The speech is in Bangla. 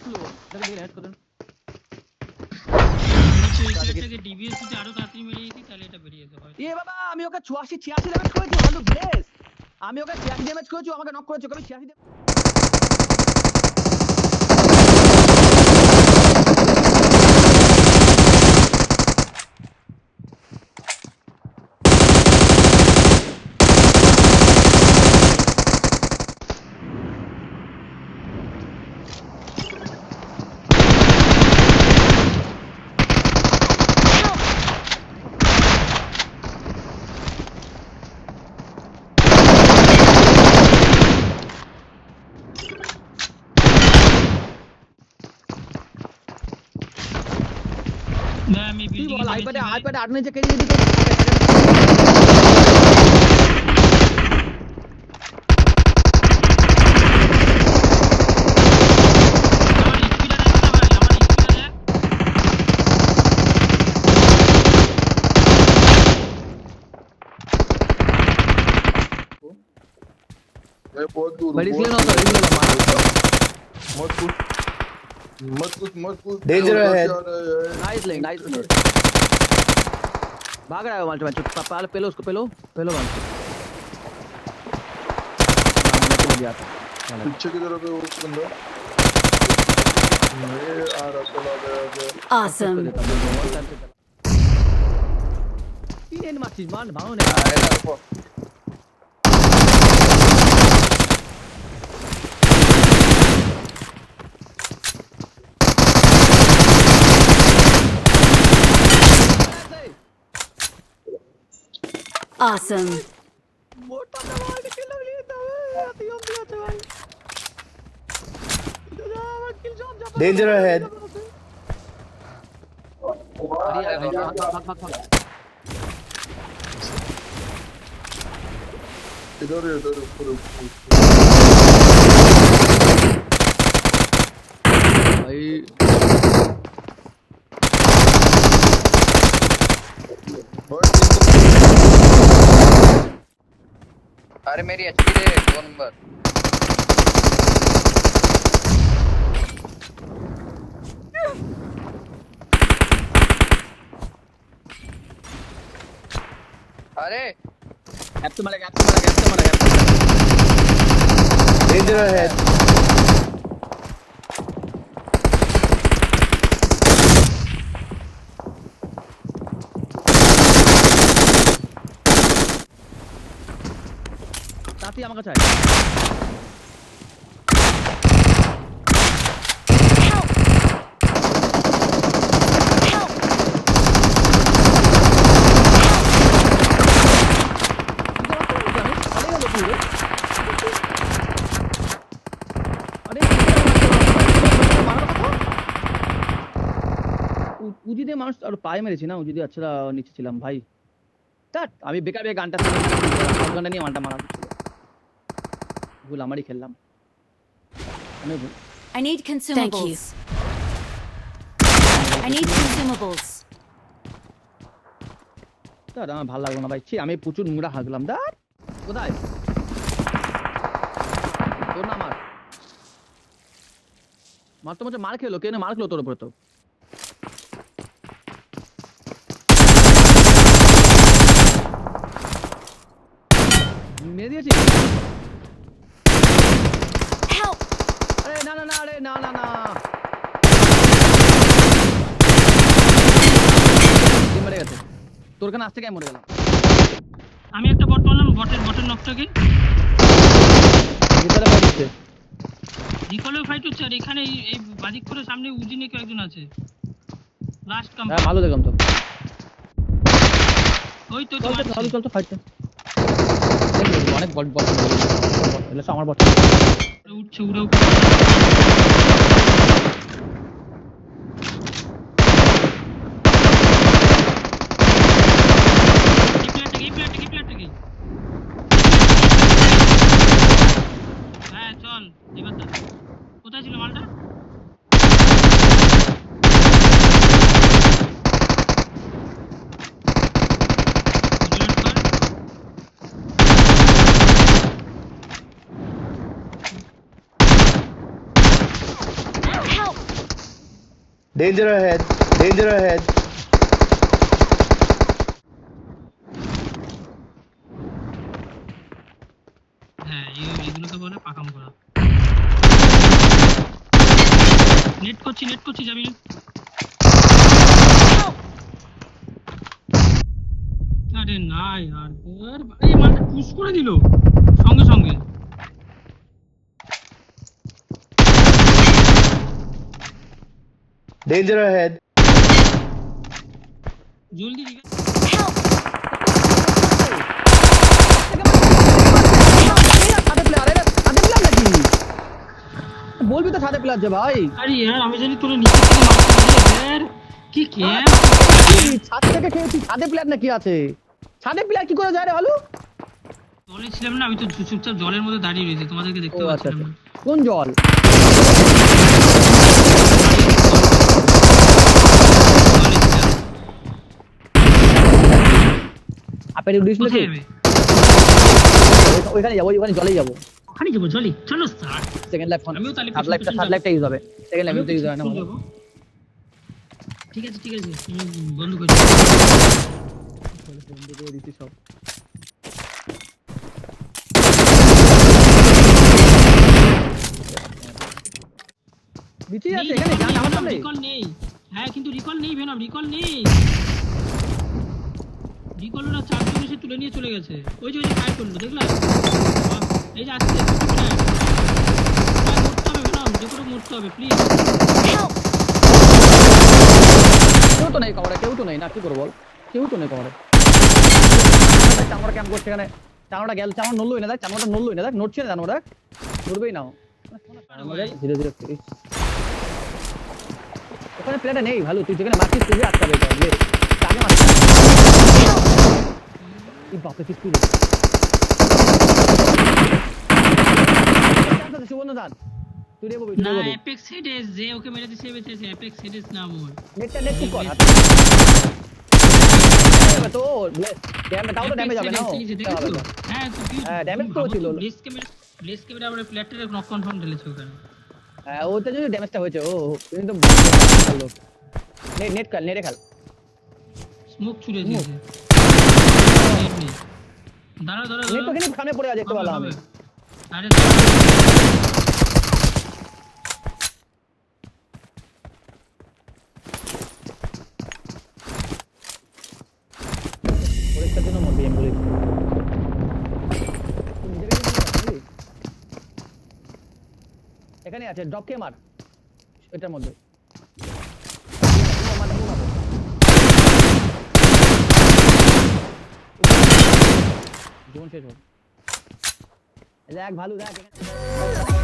স্লো দেখে হেড করে এটাকে ডিভিএস দিতে আরো তাড়াতাড়ি মেরে দিতি তাহলে এটা বেরিয়ে যেত হয় এ বাবা আমি ওকে 86 86 ড্যামেজ করেছি হ্যালো ব্লেস আমি ওকে 86 ড্যামেজ করেছি আমাকে নক করেছে কবে 86 না আমি কি বিল্ডিং বল এ আইপ্যাডে আইপ্যাড আইপ্যাডে 8 নিচে কেটে দিতে बहुत दूर बट इसलिए ना सर इसलिए मत कूद Danger ahead. नाइस लिंक भाग रहा है वो मल्टी मैच पहले पेलो उसको पेलो वन पीछे की तरफ है वो बंदा ये आ रहा चला गया Awesome. तीन माचिस मान भागो ने Awesome. मोटा दबाव के किल लिए था आती हम दिया था भाई किल जॉब Danger ahead. इधर ऊपर भाई अरे मेरी एचपी दे 2 नंबर अरे गैप से मारा Danger ahead. साथी আমার কাছে উজি দিয়ে মানুষ আর পায়ে মেরেছি না উজি দিয়ে আচ্ছা নিচে ছিলাম ভাই স্টার্ট আমি বেকার গানটা গানটা নিয়ে মানটা মারা ভুল আমারই খেললাম আমি ভুল I need consumables. I need consumables. Sir আমার ভালো লাগলো না ভাই ছি আমি প্রচুর মুড়া হাগলাম দাঁড় কোথায় তোর না মার তো মনে মার খেলো কেন মার খেলো তোর উপরে তো মেরে দিয়েছি Help! আরে না মরে গেছে তোর কাছে আসতে কেন মরে গেলাম আমি একটা বট মারলাম বটের নকটাকে ভিতরে ফাইট হচ্ছে রিকলেও ফাইট হচ্ছে আর এখানে এই বাদিক করে সামনে উজিনে কেউ একজন আছে লাস্ট কাম হ্যাঁ ভালো দেখলাম তো ওই তো চল ফাইট অনেক বট এলে আমার বট উঠছে উড়ে হ্যাঁ চল এবার কোথায় ছিল মালটা Help! Danger ahead. Danger ahead. হ্যাঁ এগুলোকে বলে পাকাম করা। নেট করছি যাবি না। আরে না यार ভাই মালটা পুশ করে দিল সঙ্গে Danger ahead. জলদি দিকে। Help! ছাদে প্লেয়ার নাকি বলবি তো ছাদে প্লেয়ার যে ভাই আরে यार আমি জানি তোরে নিচে থেকে মারতে দিলে यार কি ক্যাম ছাদ থেকে খেয়েছি ছাদে প্লেয়ার নাকি আছে ছাদে প্লেয়ার কি করে যায় রে ভালো জলে ছিলাম না আমি তো চুপচাপ জলের মধ্যে দাঁড়িয়ে রয়েছি তোমাদেরকে দেখতে ও আচ্ছা পাচ্ছিলাম আচ্ছা। না। কোন জল আপেল উডিস নাকি কোথায় যাবে? ওইখানে যাবো ওইখানে জলেই যাবো ওখানে যাবো জলে চলো স্যার সেকেন্ড লাইফ আমিও তাহলে থার্ড লাইফটা পেছন থার্ড লাইফটা ইউজ হবে সেকেন্ড লাইফ তো ইউজ হয় না ভালো। ঠিক আছে আমি বন্ধ করে দিচ্ছি। বন্ধ করে দিচ্ছি সব বিচি আছে এখানে জান আমার সামনে রিকল নেই হ্যাঁ কিন্তু রিকল নেই ভেনম রিকল নেই রিকল ওরা চারজন এসে তুলে নিয়ে চলে গেছে ওই যে ফায়ার করলো দেখলা বাহ, এই যে আসছে মরতে হবে ভেনম যে করে মরতে হবে প্লিজ Help! কেউ তো নেই কভারে কেউ তো নেই না কি করবো বল কেউ তো নেই কভারে চামড়া ক্যাম্প করছে এখানে চামড়া গেল চামড়া নড়লোই না দেখ চামড়াটা নড়লোই না দেখ নড়ছে না চামড়া দেখ নড়বেই না ও। ধীরে ধীরে করিস ওখানে প্লেয়ারটা নেই ভালো তুই যেখানে মারছিস তুই আটকাবে এটা লে আগে মারছিস এই বাপরে কি স্পিড সুবর্ণ দান তুই রে ববি না এপেক্স হেডেস যে ওকে মেরে দিছে বেঁচেছে এপেক্স হেডেস নাম ওর নেটটা নেট ঠিক কর তো ড্যামেজ তাও তো ড্যামেজ হবে না হ্যাঁ তো কি হ্যাঁ, damage তো ছিল। ব্লেস ক্যামেরা আমরা প্লেয়ারটাকে নক কনফার্ম ঢেলেছে ওখানে হ্যাঁ ওটা যদি ড্যামেজটা হয়েছে ও তুমি তো ভালো নেট নেট খেল নেটে খেল স্মোক ছুড়ে দিয়েছে নেট নেই দাঁড়া নেট তো কিন্তু সামনে পড়ে আছে দেখতে পেলাম আমি আরে পরীক্ষার জন্য মধ্যে আমি বলি এখানে আছে ড্রপ কে মার এটার মধ্যে জীবন শেষ হোক দেখ ভালো দেখ এখানে